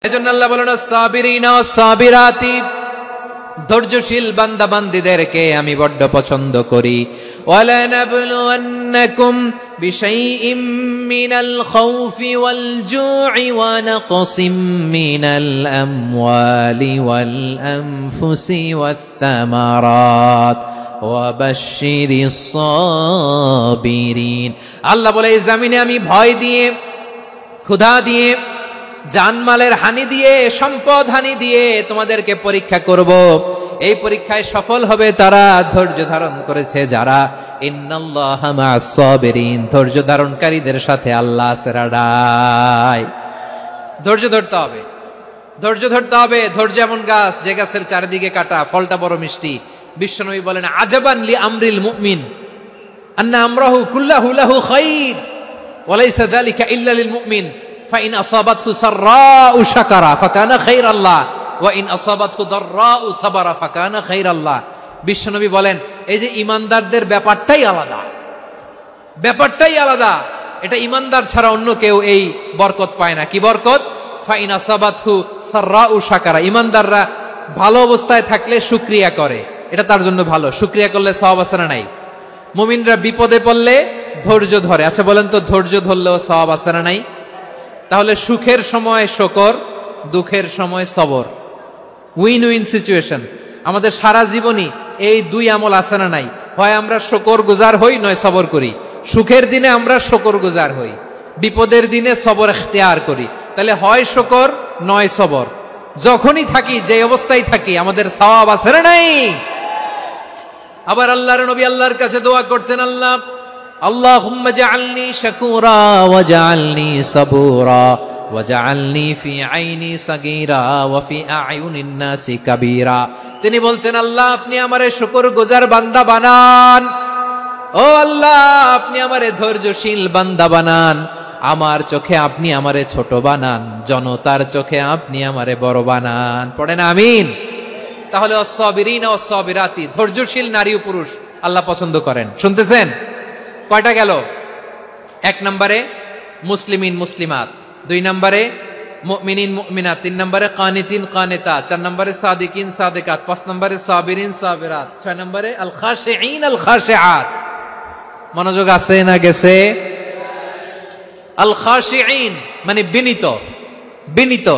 এজন্য আল্লাহ বলেন সাবিরিনা সাবিরাতি, ধৈর্যশীল বান্দা বান্দীদেরকে আমি বড্ড পছন্দ করি। ওয়ালা নাবলুওয়ান্নাকুম বিশাইইম মিনাল খাউফি ওয়াল জু'i ওয়া নাকসিম মিনাল আমওয়ালি ওয়াল আনফুসি ওয়াস সামারাত ওয়া বাশশিরিস সাবিরিন। আল্লাহ বলে এই জমিনে আমি ভয় দিয়ে, ক্ষুধা দিয়ে, জানমালের হানি দিয়ে, সম্পদ হানি দিয়ে তোমাদেরকে পরীক্ষা করব। এই পরীক্ষায় সফল হবে তারা ধৈর্য ধারণ করেছে যারা। ইন্নাল্লাহা মা'আস সাবিরিন, ধৈর্য ধারণকারীদের সাথে আল্লাহ আছে রাডাই। ধৈর্য ধরতে হবে, ধৈর্য ধরতে হবে। ধৈর্য এমন গাছ যে গাছের চারিদিকে কাটা, ফলটা বড় মিষ্টি। বিশ্বনবী বলেন আজাবান লি আমরিল মুমিন আন্না আমরাহু কুল্লাহু লাহু খাইর ওয়া লাইসা যালিকা ইল্লা লিল মুমিন ফাইন আসাবাতহু সাররাউ শাকারা ফাকানা খাইরাল্লাহ ওয়া ইন আসাবাতহু দাররাউ সাবারা ফাকানা খাইরাল্লাহ। বিশ্বনবী বলেন এই যে ঈমানদারদের ব্যাপারটাই আলাদা, ব্যাপারটাই আলাদা। এটা ঈমানদার ছাড়া অন্য কেউ এই বরকত পায় না। কি বরকত? ফাইন আসাবাতহু সাররাউ শাকারা, ঈমানদাররা ভালো অবস্থায় থাকলে শুকরিয়া করে, এটা তার জন্য ভালো। শুকরিয়া করলে সওয়াব আছে না নাই? মুমিনরা বিপদে পড়লে ধৈর্য ধরে। আচ্ছা বলেন তো, ধৈর্য ধরলেও সওয়াব আছে না নাই? তাহলে সুখের সময় শুকর, দুঃখের সময় সবর, উইন উইন সিচুয়েশন। আমাদের সারা জীবনই এই দুই আমল আছে না নাই? হয় আমরা শুকর গুজার হই, নয় সবর করি। সুখের দিনে আমরা শুকর গুজার হই, বিপদের দিনে সবর ইখতিয়ার করি। তাহলে হয় শুকর নয় সবর। যখনই থাকি, যে অবস্থায় থাকি, আমাদের সওয়াব আছে না নাই? আবার আল্লাহর নবী আল্লাহর কাছে দোয়া করতেন, আল্লাহ আল্লাহুম্মা জাআলনি শাকুরা ওয়াজআলনি সাবুরা ওয়াজআলনি ফি আইনি সাগীরা ওয়া ফি আ'য়ুনিন নাসি কাবীরা। তিনি বলতেন আল্লাহ আপনি আমারে শুকরগুজার বান্দা বানান, ও আল্লাহ আপনি আমারে ধৈর্যশীল বান্দা বানান, আমার চোখে আপনি আমারে ছোট বানান, জনতার চোখে আপনি আমারে বড় বানান। পড়েন আমিন। তাহলে আস-সাবিরিনা ওয়াস-সাবিরাতি, ধৈর্যশীল নারী ও পুরুষ আল্লাহ পছন্দ করেন। শুনতেছেন? কয়টা গেল? এক নম্বরে মুসলিমিন মুসলিমাত, দুই নম্বরে মুমিনিন মুমিনাত, তিন নম্বরে কানিতিন কানিতাত, চার নম্বরে সাদিকিন সাদিকাত, পাঁচ নম্বরে সাবিরিন সাবিরাত, ছয় নম্বরে আল খাশিঈন আল খাশিআত। মনোযোগ আছে না গেছে? আল খাশিঈন মানে বিনীত, বিনীত,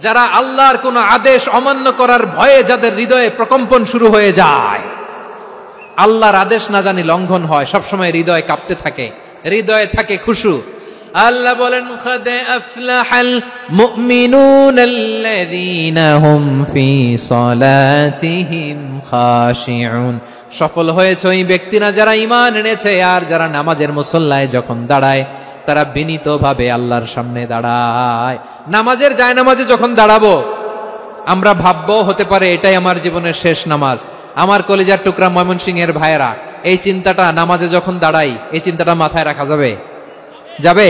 যারা আল্লাহর কোন আদেশ অমান্য করার ভয়ে যাদের হৃদয়ে প্রকম্পন শুরু হয়ে যায়, আল্লাহর আদেশ না জানি লঙ্ঘন হয়, সবসময় হৃদয় কাঁপতে থাকে, হৃদয়ে থাকে খুশু। আল্লাহ বলেন কাদ আফলাহাল মুমিনুনাল্লাযীনা হুম ফি সালাতিহিম খাশিউন। সফল হয়েছে ওই ব্যক্তিরা যারা ঈমান এনেছে আর যারা নামাজের মুসল্লায় যখন দাঁড়ায় তারা বিনীতভাবে আল্লাহর সামনে দাঁড়ায়। নামাজের জায়নামাজে যখন দাঁড়াবো আমরা ভাববো হতে পারে এটাই আমার জীবনের শেষ নামাজ। আমার কলিজার টুকরা ময়মনসিংহের ভাইয়েরা, এই চিন্তাটা নামাজে যখন দাঁড়াই, এই চিন্তাটা মাথায় রাখা যাবে? যাবে?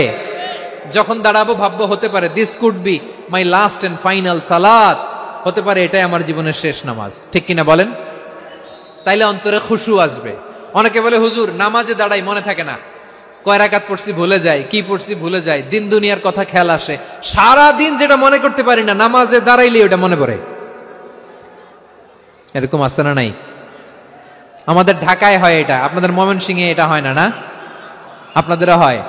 যখন দাঁড়াবো ভাববো হতে পারে this could be my last and final সালাত, হতে পারে এটাই আমার জীবনের শেষ নামাজ। ঠিক কিনা বলেন? তাইলে অন্তরে খুশু আসবে। অনেকে বলে হুজুর নামাজে দাঁড়াই মনে থাকে না, কয় রাকাত পড়ছি ভুলে যায়, কি পড়ছি ভুলে যায়, দিন দুনিয়ার কথা খেয়াল আসে, সারা দিন যেটা মনে করতে পারি না নামাজে দাঁড়াইলে ওটা মনে পড়ে। এরকম আছে না নাই? আমাদের ঢাকায় হয় এটা, আপনাদের ময়মনসিংহে এটা হয় না? না আপনাদেরও হয়?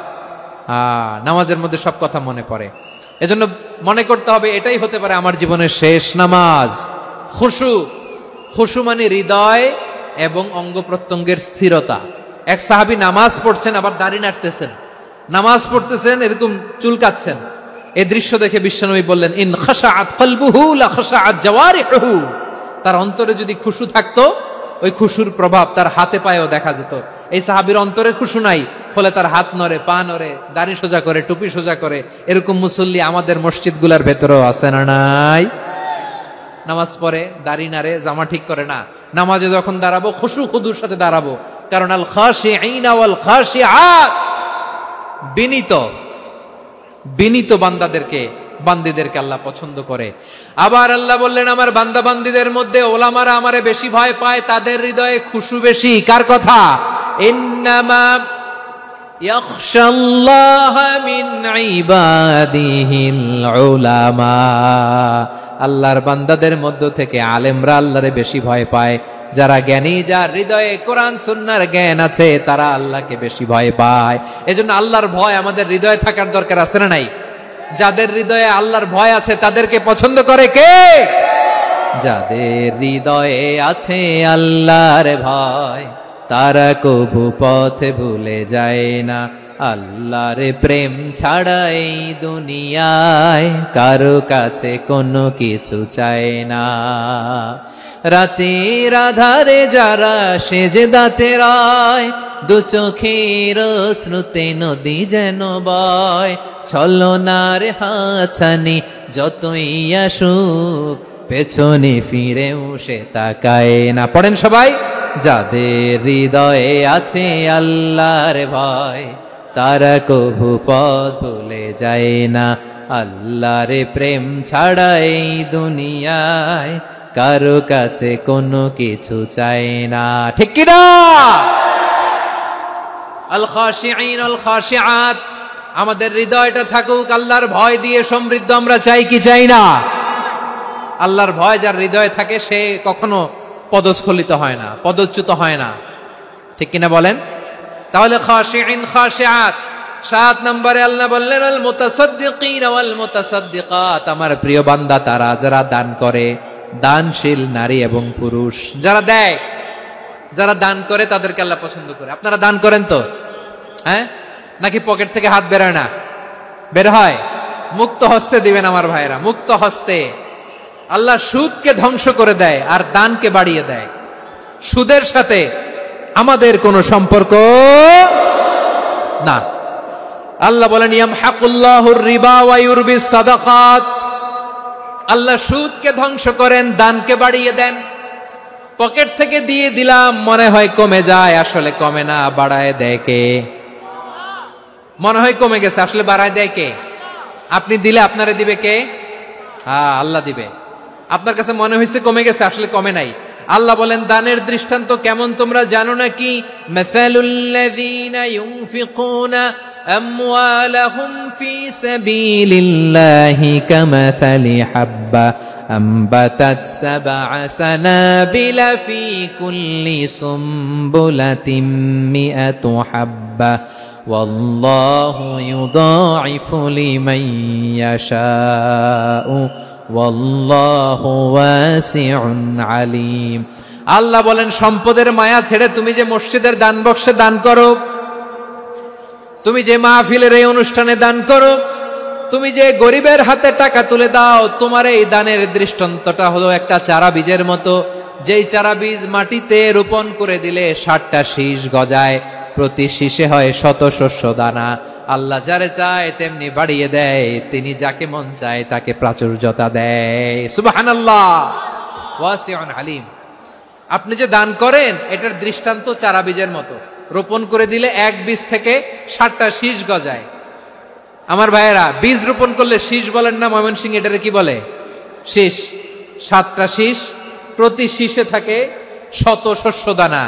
নামাজের মধ্যে সব কথা মনে পড়ে। এজন্য মনে করতে হবে এটাই হতে পারে আমার জীবনের শেষ নামাজ। খুশু, খুশু মানে হৃদয় এবং অঙ্গ প্রত্যঙ্গের স্থিরতা। এক সাহাবী নামাজ পড়ছেন আবার দাড়ি নাড়তেছেন, নামাজ পড়তেছেন এরকম চুলকাচ্ছেন। এই দৃশ্য দেখে বিশ্বনবী বললেন ইন খাশাআত কলবুহু লা খাশাআত জাওয়ারিহু। তার অন্তরে যদি খুশু থাকতো ওই খুশুর প্রভাব তার হাতে পায়েও দেখা যেত। এই সাহাবীর অন্তরে খুশু নাই, ফলে তার হাত নড়ে, পা নড়ে, দাড়ি সোজা করে, টুপি সোজা করে। এরকম মুসল্লি আমাদের মসজিদগুলোর ভেতরেও আছে না নাই? নামাজ পড়ে, দাড়ি নাড়ে, জামা ঠিক করে না। নামাজে যখন দাঁড়াবো খুশু খুদুর সাথে দাঁড়াবো, কারণ আল খাশিঈনা ওয়াল খাশিআত, বিনীত, বিনীত বান্দীদেরকে আল্লাহ পছন্দ করে। আবার আল্লাহ বললেন আমার বান্দা বান্দীদের মধ্যে ওলামারা আমারে বেশি ভয় পায়, তাদের হৃদয়ে খুশু বেশি। কার কথা? ইন্নামা ইয়াখশাল্লাহা মিন ইবাদিহিল উলামা, আল্লাহর বান্দাদের মধ্য থেকে আলেমরা আল্লাহরে বেশি ভয় পায়। যারা জ্ঞানী, যার হৃদয়ে কোরআন সুন্নাহর জ্ঞান আছে, তারা আল্লাহকে বেশি ভয় পায়। এজন্য আল্লাহর ভয় আমাদের হৃদয়ে থাকার দরকার আছে না নাই? যাদের হৃদয়ে আল্লাহর ভয় আছে তাদেরকে পছন্দ করে কে? যাদের হৃদয়ে আছে আল্লাহর ভয়, তারা কবু পথে ভুলে যায় না। আল্লাহর প্রেম ছাড়া এই দুনিয়ায় কারো কাছে কোনো কিছু চায় না। রাতের আধারে যারা সেজদাতে রয়, দু চোখের শ্রুতে নদী যেন বয়। ছলনার হাতছানি যতই আসুক, পেছনে ফিরেও সে তাকায় না। পড়েন সবাই। যাদের হৃদয়ে আছে আল্লাহর ভয়, তারা কবু পথ ভুলে যায় না। আল্লাহর প্রেম ছাড়া এই দুনিয়ায় কারো কাছে কোনো কিছু চায় না। ঠিক কি না? আল খাশিঈন আল খাশিআত, আমাদের হৃদয়টা থাকুক আল্লাহর ভয় দিয়ে সমৃদ্ধ। আমরা চাই কি চাই না? আল্লাহর ভয় যার হৃদয়ে থাকে সে কখনো পদস্খলিত হয় না, পদচ্যুত হয় না। ঠিক কিনা বলেন? তাহলে খাশিঈন খাশিআত। 7 নম্বরে আল্লাহ বললেন আল মুতাসাদ্দিকিন ওয়াল মুতাসাদ্দিকাত, আমার প্রিয় বান্দা তারা যারা দান করে, দানশীল নারী এবং পুরুষ। যারা দেয়, যারা দান করে তাদেরকে আল্লাহ পছন্দ করে। আপনারা দান করেন তো? হ্যাঁ, নাকি পকেট থেকে হাত বের হয় না? বের হয়। মুক্ত হস্তে দিবেন আমার ভাইরা, মুক্ত হস্তে। আল্লাহ সুদকে ধ্বংস করে দেয় আর দানকে বাড়িয়ে দেয়। সুদের সাথে আমাদের কোনো সম্পর্ক না। আল্লাহ বলেন ইয়ামহাকুল্লাহুর রিবা ওয়া ইউরবিস সাদাকাত, আল্লাহ সুদকে ধ্বংস করেন, দানকে বাড়িয়ে দেন। পকেট থেকে দিয়ে দিলাম, মনে হয় কমে যায়, আসলে কমে না, বাড়ায় দেয় কে? মনে হয় কমে গেছে, আসলে বাড়ায় দেয় কে? আপনি দিলে আপনারে দিবে কে? হ্যাঁ, আল্লাহ দিবে। আপনার কাছে মনে হয়েছে কমে গেছে, আসলে কমে নাই। আল্লাহ বলেন দানের দৃষ্টান্ত কেমন তোমরা জানো নাকি? মাসালুল্লাযীনা ইউনফিকুনা আমওয়ালাহুম ফি সাবিলিল্লাহি কামাসালি হাব্বা আমবাতাত সাবআ সানাবিলা ফি কুল্লি সুমবুলাতিন মিআতু হাব্বা ওয়াল্লাহু ইউদাঈফু লিমান ইয়াশাউ ওয়াল্লাহু ওয়াসিউন আলীম। আল্লাহ বলেন সম্পদের মায়া ছেড়ে তুমি যে মসজিদের দান বক্সে দান করো, তুমি যে মাহফিলের এই অনুষ্ঠানে দান করো, তুমি যে গরিবের হাতে টাকা তুলে দাও, তোমার এই দানের দৃষ্টান্তটা হলো একটা চারা বীজের মতো। যেই চারা বীজ মাটিতে রোপণ করে দিলে 60টা শীষ গজায়, প্রতি শীষে হয় 100 শস্য দানা। আল্লাহ যারে চায় তেমনি বাড়িয়ে দেয়, তিনি যাকে মন চায় তাকে প্রাচুর্যতা দেয়। সুবহানাল্লাহ, ওয়াসিউন আলীম। আপনি যে দান করেন এটার দৃষ্টান্ত চারা বীজের মতো, রোপণ করে দিলে এক বীজ থেকে 60টা শীষ গজায়। আমার ভাইয়েরা, বীজ রোপণ করলে শীষ বলেন না ময়মনসিংহ, এটারে কি বলে? শীষ। 7টা শীষ, প্রতি শীষে থাকে 100 শস্য দানা,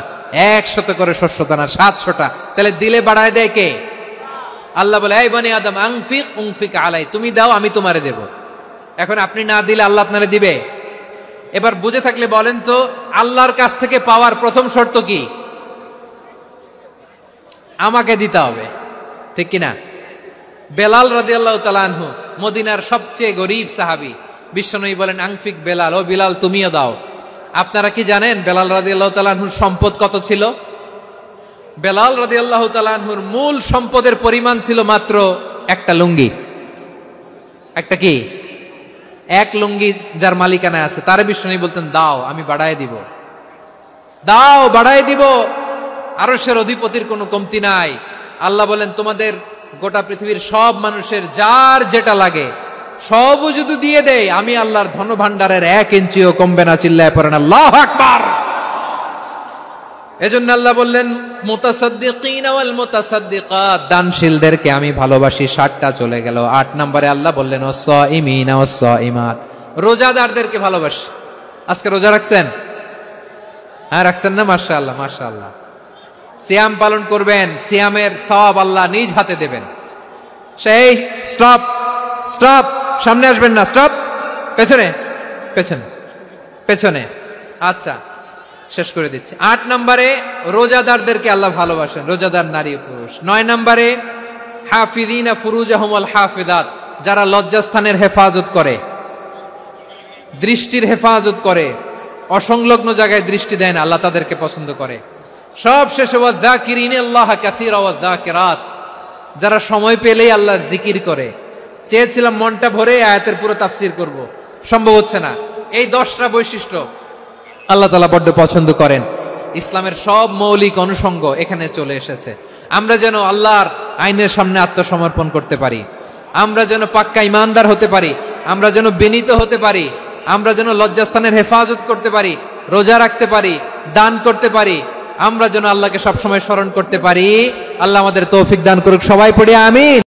100 করে শস্য দানা, 700টা। তাহলে দিলে বাড়ায় দেয় কে? আল্লাহ বলে এই বনি আদম আনফিক উনফিক আলাই, তুমি দাও আমি তোমারে দেব। এখন আপনি না দিলে আল্লাহ আপনারে দিবে? এবার বুঝে থাকলে বলেন তো, আল্লাহর কাছ থেকে পাওয়ার প্রথম শর্ত কি? আমাকে দিতে হবে, ঠিক কিনা? বেলাল রাদিয়াল্লাহু তাআলা আনহু, মদিনার সবচেয়ে গরীব সাহাবী, বিশ্বনবী বলেন আনফিক বেলাল, ও বিলাল তুমিও দাও। আপনারা কি জানেন বেলাল রাদিয়াল্লাহু তাআলা আনহুর সম্পদ কত ছিল? বেলাল রাদিয়াল্লাহু তাআলা আনহুর মূল সম্পদের পরিমাণ ছিল মাত্র একটা লুঙ্গি। একটা কি? এক লুঙ্গি যার মালিকানায় আছে, তার বিশ্বনবী বলতেন দাও আমি বাড়ায় দিব, দাও বাড়ায় দিব। আরশের অধিপতির কোনো কমতি নাই। আল্লাহ বলেন তোমাদের গোটা পৃথিবীর সব মানুষের যার যেটা লাগে সবও যদি দিয়ে দেয়, আমি আল্লাহর ধন ভান্ডারের 1 ইঞ্চিও কমবে না। চিল্লায় পড়েন আল্লাহু আকবার। এজন্য আল্লাহ বললেন মুতাসাদ্দিকিন ওয়াল মুতাসাদ্দিকাত, দানশীলদেরকে আমি ভালোবাসি। 60টা চলে গেল। 8 নম্বরে আল্লাহ বললেন ওয়াস-সাইমিন ওয়াস-সাইমাত, রোজাদারদেরকে সিয়াম পালন করবেন, সিয়ামের সওয়াব আল্লাহ নিজ হাতে দেবেন। সেই স্টপ স্টপ, সামনে আসবেন না, স্টপ, পেছনে পেছনে পেছনে। আচ্ছা, শেষ করে দিচ্ছি। 8 নম্বরে রোজাদারদেরকে আল্লাহ ভালোবাসেন, রোজাদার নারী পুরুষ। 9 নম্বরে হাফিযিনা ফুরুজাহুম ওয়াল হাফিযাত, যারা লজ্জাস্থানের হেফাজত করে, দৃষ্টির হেফাজত করে, অসংলগ্ন জায়গায় দৃষ্টি দেয় না, আল্লাহ তাদেরকে পছন্দ করে। সব শেষে ওয়াযাকিরিনাল্লাহ কাসীরা ওয়াযাকিরাত, যারা সময় পেলেই আল্লাহর জিকির করে। চেয়েছিলাম মনটা ভরে আয়াতের পুরো তাফসীর করব, সম্ভব হচ্ছে না। এই 10টা বৈশিষ্ট্য আল্লাহ তাআলা বড্ড পছন্দ করেন। ইসলামের সব মৌলিক অনুষঙ্গ এখানে চলে এসেছে। আমরা যেন আল্লাহর আইনের সামনে আত্মসমর্পণ করতে পারি, আমরা যেন পাক্কা ইমানদার হতে পারি, আমরা যেন বিনীত হতে পারি, আমরা যেন লজ্জাস্থানের হেফাজত করতে পারি, রোজা রাখতে পারি, দান করতে পারি, আমরা যেন আল্লাহকে সবসময় স্মরণ করতে পারি। আল্লাহ আমাদের তৌফিক দান করুক। সবাই পড়ি আমিন।